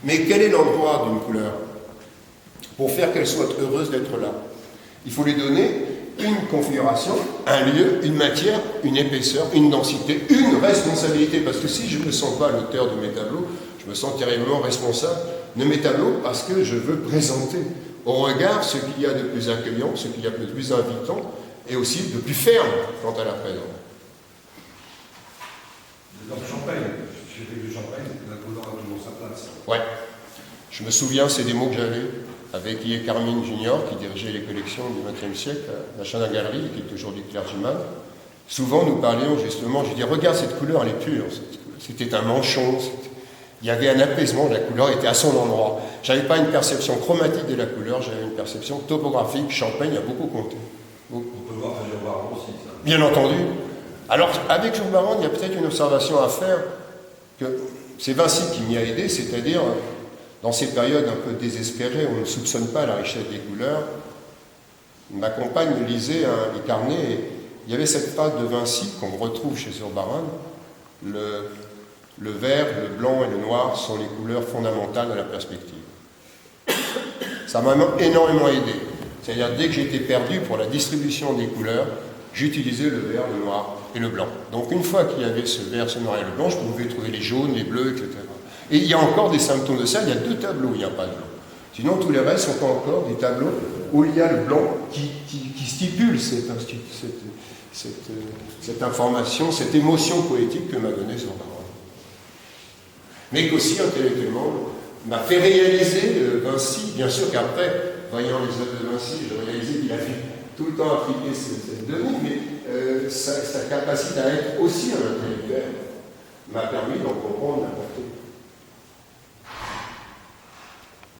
Mais quel est l'endroit d'une couleur? Pour faire qu'elle soit heureuse d'être là, il faut lui donner une configuration, un lieu, une matière, une épaisseur, une densité, une responsabilité. Parce que si je ne me sens pas l'auteur de mes tableaux, je me sens terriblement responsable de mes tableaux parce que je veux présenter au regard ce qu'il y a de plus accueillant, ce qu'il y a de plus invitant et aussi de plus ferme quant à la présence. Dans le Champagne, j'ai fait du Champagne, la couleur a toujours sa place. Ouais. Je me souviens, c'est des mots que j'avais avec Ié Carmine Junior, qui dirigeait les collections du XXe siècle à la Chana Galerie, qui est aujourd'hui clergyman. Souvent, nous parlions justement, je dis, regarde cette couleur, elle est pure. C'était un manchon, il y avait un apaisement, la couleur était à son endroit. Je n'avais pas une perception chromatique de la couleur, j'avais une perception topographique. Champagne a beaucoup compté. On peut voir Jean Baron aussi, ça. Bien entendu. Alors, avec Jean Baron, il y a peut-être une observation à faire, que c'est Vinci qui m'y a aidé, c'est-à-dire, dans ces périodes un peu désespérées, où on ne soupçonne pas la richesse des couleurs, ma compagne me lisait les carnets, et il y avait cette phrase de Vinci qu'on retrouve chez Zurbaran, le vert, le blanc et le noir sont les couleurs fondamentales de la perspective. Ça m'a énormément aidé. C'est-à-dire, dès que j'étais perdu pour la distribution des couleurs, j'utilisais le vert, le noir et le blanc. Donc, une fois qu'il y avait ce vert, ce noir et le blanc, je pouvais trouver les jaunes, les bleus, etc. Et il y a encore des symptômes de ça. Il y a 2 tableaux où il n'y a pas de blanc. Sinon, tous les restes sont encore des tableaux où il y a le blanc qui stipule cette information, cette émotion poétique que m'a donnée Zurbaran. Mais qu'aussi, intellectuellement, m'a fait réaliser Vinci. Bien sûr qu'après, voyant les œuvres de Vinci, je réalisais qu'il a fait tout le temps appliquer cette donnée, mais sa capacité à être aussi un intellectuel m'a permis d'en comprendre la portée.